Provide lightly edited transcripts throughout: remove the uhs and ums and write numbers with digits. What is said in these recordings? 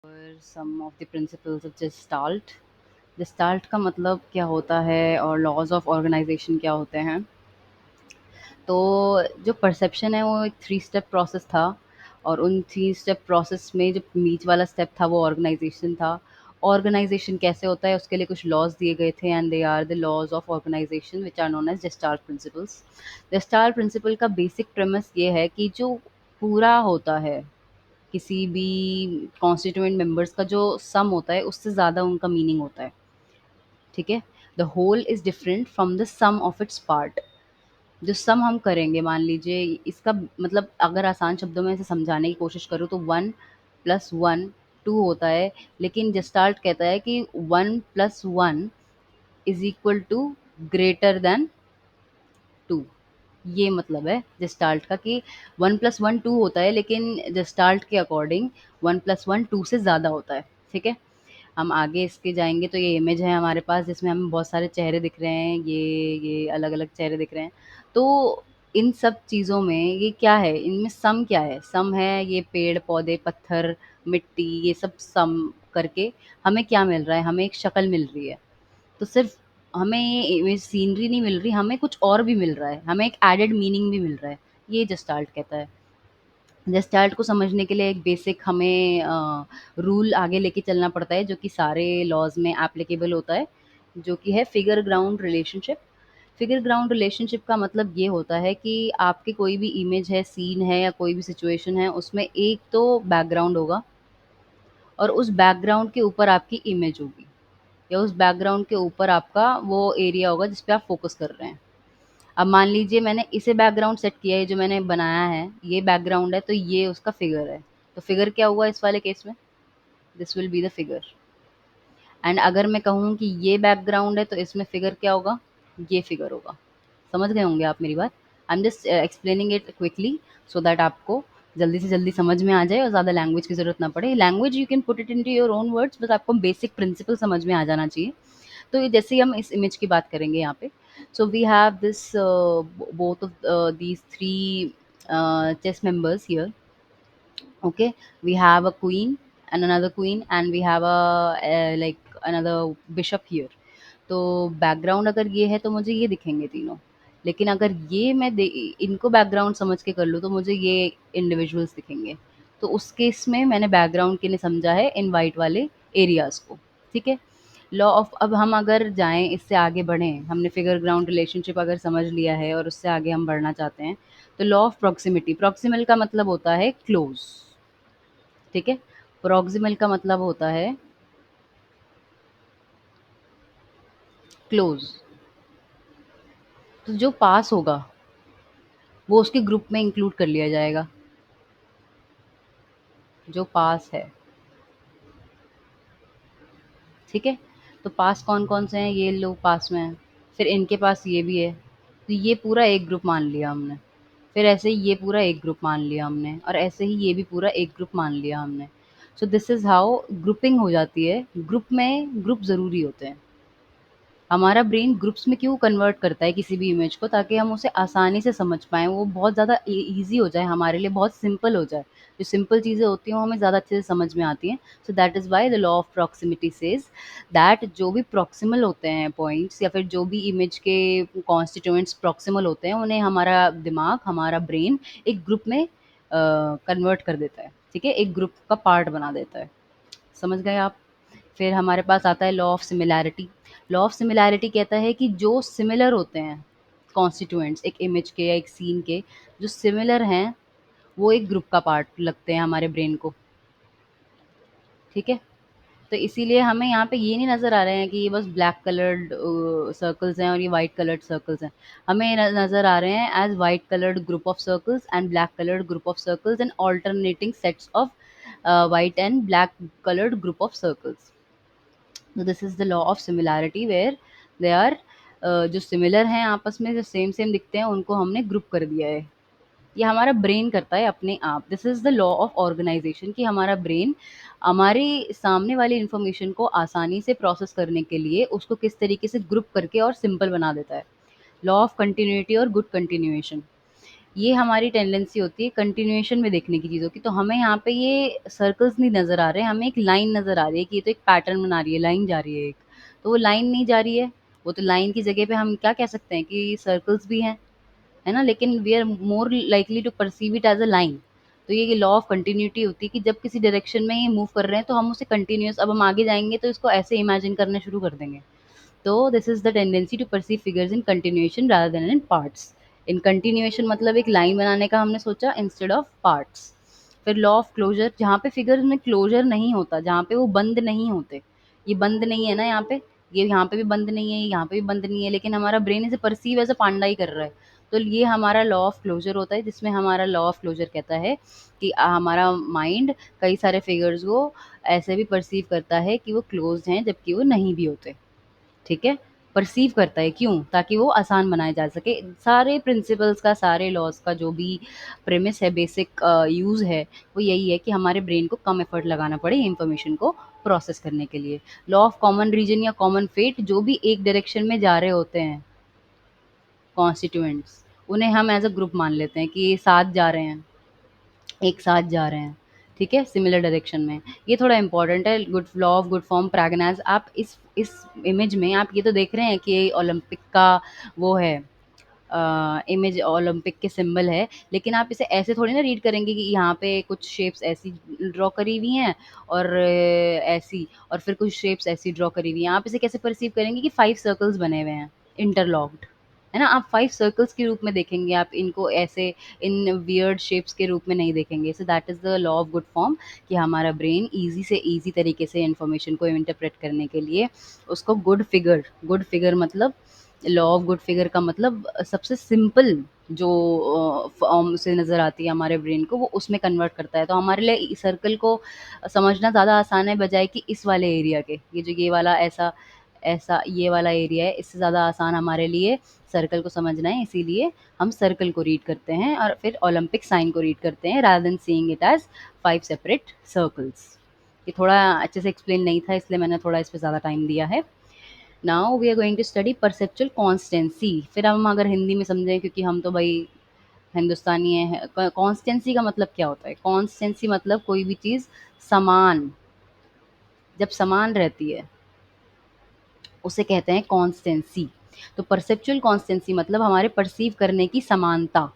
और some of the principles of gestalt. Gestalt का मतलब क्या होता है और लॉज ऑफ ऑर्गेनाइजेशन क्या होते हैं। तो जो परसेप्शन है वो एक थ्री स्टेप प्रोसेस था, और उन थ्री स्टेप प्रोसेस में जो बीच वाला स्टेप था वो ऑर्गेनाइजेशन था। ऑर्गेनाइजेशन कैसे होता है उसके लिए कुछ लॉज दिए गए थे, and they are the laws of organization which are known as gestalt principles. Gestalt principle का बेसिक प्रेमिस ये है कि जो पूरा होता है, किसी भी कॉन्स्टिट्यूएंट मेंबर्स का जो सम होता है उससे ज़्यादा उनका मीनिंग होता है। ठीक है। The whole is different from the sum of its part. जो सम हम करेंगे, मान लीजिए इसका मतलब अगर आसान शब्दों में इसे समझाने की कोशिश करूँ तो वन प्लस वन टू होता है, लेकिन जेस्टाल्ट कहता है कि one plus one is equal to greater than two. ये मतलब है जेस्टाल्ट का कि वन प्लस वन टू होता है, लेकिन जेस्टाल्ट के according one plus one two से ज़्यादा होता है। ठीक है। हम आगे इसके जाएंगे तो ये इमेज है हमारे पास जिसमें हमें बहुत सारे चेहरे दिख रहे हैं, ये अलग अलग चेहरे दिख रहे हैं। तो इन सब चीज़ों में ये क्या है, इनमें सम क्या है, सम है ये पेड़ पौधे पत्थर मिट्टी, ये सब सम करके हमें क्या मिल रहा है, हमें एक शक्ल मिल रही है। तो सिर्फ हमें ये सीनरी नहीं मिल रही, हमें कुछ और भी मिल रहा है, हमें एक एडेड मीनिंग भी मिल रहा है। ये जस्टाल्ट कहता है। जेस्टाल्ट को समझने के लिए एक बेसिक हमें रूल आगे लेके चलना पड़ता है जो कि सारे लॉज में एप्लीकेबल होता है, जो कि है figure ground relationship. Figure ground relationship का मतलब ये होता है कि आपकी कोई भी इमेज है, सीन है या कोई भी सिचुएशन है, उसमें एक तो बैकग्राउंड होगा और उस बैकग्राउंड के ऊपर आपकी इमेज होगी, या उस बैकग्राउंड के ऊपर आपका वो एरिया होगा जिस पे आप फोकस कर रहे हैं। अब मान लीजिए मैंने इसे बैकग्राउंड सेट किया है, जो मैंने बनाया है ये बैकग्राउंड है, तो ये उसका फिगर है। तो फिगर क्या हुआ इस वाले केस में, this will be the figure. And अगर मैं कहूँ कि ये बैकग्राउंड है तो इसमें फिगर क्या होगा, ये फिगर होगा। समझ गए होंगे आप मेरी बात। I am just explaining it quickly so that आपको जल्दी से जल्दी समझ में आ जाए और ज़्यादा लैंग्वेज की ज़रूरत ना पड़े। Language you can put it into your own words, बस आपको बेसिक प्रिंसिपल समझ में आ जाना चाहिए। तो ये जैसे ही हम इस इमेज की बात करेंगे यहाँ पे, so we have this both of these three chess members here. Okay, we have a queen and another queen, and we have like another bishop here. तो बैकग्राउंड अगर ये है तो मुझे ये दिखेंगे तीनों, लेकिन अगर ये इनको बैकग्राउंड समझ के कर लूँ तो मुझे ये इंडिविजुअल्स दिखेंगे। तो उस केस में मैंने बैकग्राउंड के लिए समझा है इन वाइट वाले एरियाज को। ठीक है। लॉ ऑफ, अब हम अगर जाएं इससे आगे बढ़ें, हमने फिगर ग्राउंड रिलेशनशिप अगर समझ लिया है और उससे आगे हम बढ़ना चाहते हैं, तो लॉ ऑफ प्रॉक्सिमिटी, प्रॉक्सिमल का मतलब होता है क्लोज। ठीक है। प्रॉक्सिमल का मतलब होता है क्लोज। तो जो पास होगा वो उसके ग्रुप में इंक्लूड कर लिया जाएगा, जो पास है। ठीक है। तो पास कौन कौन से हैं, ये लोग पास में हैं, फिर इनके पास ये भी है, तो ये पूरा एक ग्रुप मान लिया हमने। फिर ऐसे ही ये पूरा एक ग्रुप मान लिया हमने, और ऐसे ही ये भी पूरा एक ग्रुप मान लिया हमने। So this is how grouping हो जाती है। ग्रुप में ग्रुप ज़रूरी होते हैं। हमारा ब्रेन ग्रुप्स में क्यों कन्वर्ट करता है किसी भी इमेज को, ताकि हम उसे आसानी से समझ पाएँ, वो बहुत ज़्यादा ईज़ी हो जाए हमारे लिए, बहुत सिंपल हो जाए। जो सिंपल चीज़ें होती हैं वो हमें ज़्यादा अच्छे से समझ में आती हैं। So that is why the law of proximity says that जो भी प्रॉक्सिमल होते हैं पॉइंट्स, या फिर जो भी इमेज के कॉन्स्टिट्यूएंट्स प्रॉक्सिमल होते हैं, उन्हें हमारा दिमाग, हमारा ब्रेन एक ग्रुप में कन्वर्ट कर देता है। ठीक है, एक ग्रुप का पार्ट बना देता है। समझ गए आप। फिर हमारे पास आता है law of similarity. Law of similarity कहता है कि जो सिमिलर होते हैं कॉन्स्टिट्यूएंट्स एक इमेज के या एक सीन के, जो सिमिलर हैं वो एक ग्रुप का पार्ट लगते हैं हमारे ब्रेन को। ठीक है। तो इसीलिए हमें यहाँ पे ये नहीं नज़र आ रहे हैं कि ये बस ब्लैक कलर्ड सर्कल्स हैं और ये वाइट कलर्ड सर्कल्स हैं। हमें नज़र आ रहे हैं as white coloured group of circles and black coloured group of circles and alternating sets of white and black colored group of circles. So this is the law of similarity where they are जो similar हैं आपस में, जो same same दिखते हैं, उनको हमने group कर दिया है। ये हमारा ब्रेन करता है अपने आप। This is the law of organization कि हमारा ब्रेन हमारे सामने वाली इन्फॉर्मेशन को आसानी से प्रोसेस करने के लिए उसको किस तरीके से ग्रुप करके और सिंपल बना देता है। लॉ ऑफ कंटिन्यूटी और गुड कंटिन्यूएशन। ये हमारी टेंडेंसी होती है कंटिन्यूएशन में देखने की चीज़ों की। तो हमें यहाँ पे ये सर्कल्स नहीं नज़र आ रहे हैं, हमें एक लाइन नज़र आ रही है कि ये तो एक पैटर्न बना रही है, लाइन जा रही है एक। तो वो लाइन नहीं जा रही है, वो तो लाइन की जगह पे हम क्या कह सकते हैं कि सर्कल्स भी हैं, है ना? लेकिन we are more likely to perceive it as a line. तो ये लॉ ऑफ कंटिन्यूटी होती है कि जब किसी डायरेक्शन में ये मूव कर रहे हैं तो हम उसे कंटिन्यूअस, अब हम आगे जाएँगे तो इसको ऐसे इमेजिन करना शुरू कर देंगे। तो this is the tendency to perceive figures in continuation rather than in parts. In continuation मतलब एक लाइन बनाने का हमने सोचा इंस्टेड ऑफ पार्ट्स। फिर लॉ ऑफ क्लोजर, जहाँ पे फिगर्स में क्लोजर नहीं होता, जहाँ पे वो बंद नहीं होते, ये बंद नहीं है ना यहाँ पे, ये यहाँ पे भी बंद नहीं है, यहाँ पे भी बंद नहीं है, लेकिन हमारा ब्रेन इसे परसीव एज अ पांडा ही कर रहा है। तो ये हमारा लॉ ऑफ क्लोजर होता है, जिसमें हमारा लॉ ऑफ क्लोजर कहता है कि हमारा माइंड कई सारे फिगर्स को ऐसे भी परसीव करता है कि वो क्लोज्ड हैं जबकि वो नहीं भी होते। ठीक है? परसीव करता है, क्यों? ताकि वो आसान बनाए जा सके। सारे प्रिंसिपल्स का, सारे लॉज़ का जो भी प्रेमिस है, बेसिक यूज़ है, वो यही है कि हमारे ब्रेन को कम एफर्ट लगाना पड़े इन्फॉर्मेशन को प्रोसेस करने के लिए। लॉ ऑफ कॉमन रीजन या कॉमन फेट, जो भी एक डायरेक्शन में जा रहे होते हैं कॉन्स्टिट्यूएंट्स, उन्हें हम एज़ अ ग्रुप मान लेते हैं कि ये साथ जा रहे हैं, एक साथ जा रहे हैं, ठीक है? सिमिलर डायरेक्शन में। ये थोड़ा इम्पोर्टेंट है, good law of good form pragnanz. आप इस इमेज में आप ये तो देख रहे हैं कि ये ओलंपिक का वो है, इमेज ओलंपिक के सिंबल है, लेकिन आप इसे ऐसे थोड़ी ना रीड करेंगे कि यहाँ पे कुछ शेप्स ऐसी ड्रॉ करी हुई हैं और ऐसी, और फिर कुछ शेप्स ऐसी ड्रॉ करी हुई हैं। आप इसे कैसे परसीव करेंगे कि 5 सर्कल्स बने हुए हैं, इंटरलॉक्ड, है ना? आप 5 सर्कल्स के रूप में देखेंगे, आप इनको ऐसे इन वियर्ड शेप्स के रूप में नहीं देखेंगे। So that is the law of good form, कि हमारा ब्रेन ईज़ी से ईज़ी तरीके से इन्फॉर्मेशन को इंटरप्रेट करने के लिए उसको गुड फिगर मतलब लॉ ऑफ गुड फिगर का मतलब सबसे सिंपल जो फॉर्म से नज़र आती है हमारे ब्रेन को, वो उसमें कन्वर्ट करता है। तो हमारे लिए सर्कल को समझना ज़्यादा आसान है बजाय कि इस वाले एरिया के, ये जो ये वाला ऐसा ऐसा ये वाला एरिया है, इससे ज़्यादा आसान हमारे लिए सर्कल को समझना है। इसीलिए हम सर्कल को रीड करते हैं और फिर ओलंपिक साइन को रीड करते हैं rather than seeing it as 5 separate circles. ये थोड़ा अच्छे से एक्सप्लेन नहीं था, इसलिए मैंने थोड़ा इस पे ज़्यादा टाइम दिया है। Now we are going to study perceptual constancy. फिर हम अगर हिंदी में समझें, क्योंकि हम तो भाई हिंदुस्तानी है, कॉन्स्टेंसी का मतलब क्या होता है? कॉन्स्टेंसी मतलब कोई भी चीज़ समान, जब समान रहती है उसे कहते हैं कॉन्स्टेंसी। तो परसेप्चुअल कॉन्स्टेंसी मतलब हमारे परसीव करने की समानता।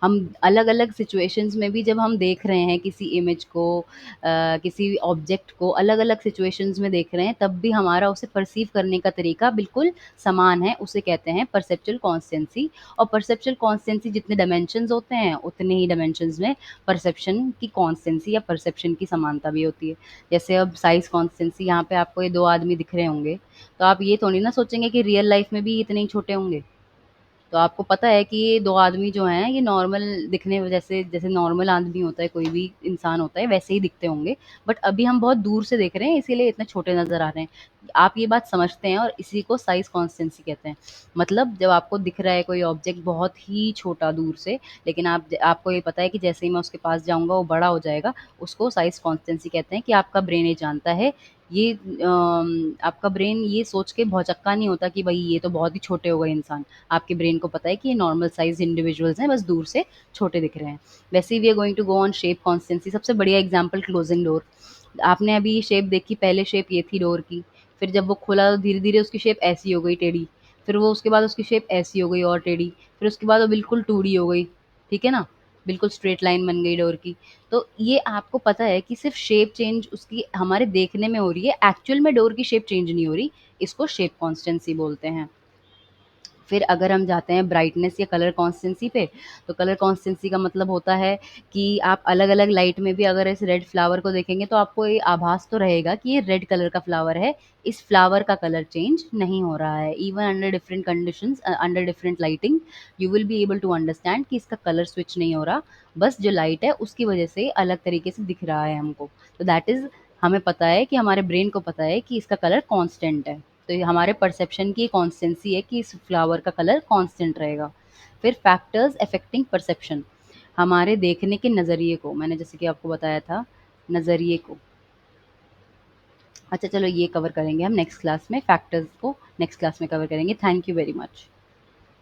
हम अलग-अलग सिचुएशंस में भी जब हम देख रहे हैं किसी इमेज को, किसी ऑब्जेक्ट को अलग-अलग सिचुएशंस में देख रहे हैं, तब भी हमारा उसे परसीव करने का तरीका बिल्कुल समान है, उसे कहते हैं परसेप्चुअल कॉन्स्टेंसी। और परसेप्चुअल कॉन्स्टेंसी जितने डायमेंशंस होते हैं, उतने ही डायमेंशंस में परसेप्शन की कॉन्स्टेंसी या परसेप्शन की समानता भी होती है। जैसे अब साइज़ कॉन्स्टेंसी, यहाँ पे आपको ये 2 आदमी दिख रहे होंगे, तो आप ये थोड़ी ना सोचेंगे कि रियल लाइफ़ में भी इतने ही छोटे होंगे। तो आपको पता है कि ये 2 आदमी जो हैं, ये नॉर्मल दिखने में, जैसे जैसे नॉर्मल आदमी होता है, कोई भी इंसान होता है, वैसे ही दिखते होंगे। बट अभी हम बहुत दूर से देख रहे हैं, इसीलिए इतने छोटे नज़र आ रहे हैं। आप ये बात समझते हैं और इसी को साइज़ कॉन्स्टेंसी कहते हैं। मतलब जब आपको दिख रहा है कोई ऑब्जेक्ट बहुत ही छोटा दूर से, लेकिन आपको ये पता है कि जैसे ही मैं उसके पास जाऊँगा, वो बड़ा हो जाएगा, उसको साइज़ कॉन्स्टेंसी कहते हैं। कि आपका ब्रेन ये जानता है, ये आपका ब्रेन ये सोच के भौचक्का नहीं होता कि भई ये तो बहुत ही छोटे हो गए इंसान। आपके ब्रेन को पता है कि ये नॉर्मल साइज़ इंडिविजुअल्स हैं, बस दूर से छोटे दिख रहे हैं। वैसे ही we are going to go on shape constancy. सबसे बढ़िया एग्ज़ाम्पल क्लोजिंग डोर। आपने अभी ये शेप देखी, पहले शेप ये थी डोर की, फिर जब वो खुला तो धीरे-धीरे उसकी शेप ऐसी हो गई टेढ़ी, फिर वो उसके बाद उसकी शेप ऐसी हो गई और टेढ़ी, फिर उसके बाद वो बिल्कुल 2D हो गई, ठीक है ना? बिल्कुल स्ट्रेट लाइन बन गई डोर की। तो ये आपको पता है कि सिर्फ़ शेप चेंज उसकी हमारे देखने में हो रही है, एक्चुअल में डोर की शेप चेंज नहीं हो रही, इसको शेप कॉन्स्टेंसी बोलते हैं। फिर अगर हम जाते हैं ब्राइटनेस या कलर कॉन्स्टेंसी पे, तो कलर कॉन्स्टेंसी का मतलब होता है कि आप अलग-अलग लाइट में भी अगर इस रेड फ्लावर को देखेंगे तो आपको ये आभास तो रहेगा कि ये रेड कलर का फ्लावर है, इस फ्लावर का कलर चेंज नहीं हो रहा है। Even under different conditions, under different lighting, you will be able to understand कि इसका कलर स्विच नहीं हो रहा, बस जो लाइट है उसकी वजह से अलग तरीके से दिख रहा है हमको। तो दैट इज़, हमें पता है कि हमारे ब्रेन को पता है कि इसका कलर कांस्टेंट है। तो ये हमारे परसेप्शन की कॉन्स्टेंसी है कि इस फ्लावर का कलर कांस्टेंट रहेगा। फिर फैक्टर्स अफेक्टिंग परसेप्शन, हमारे देखने के नज़रिए को, मैंने जैसे कि आपको बताया था, नज़रिए को। अच्छा चलो, ये कवर करेंगे हम नेक्स्ट क्लास में, फैक्टर्स को नेक्स्ट क्लास में कवर करेंगे। Thank you very much.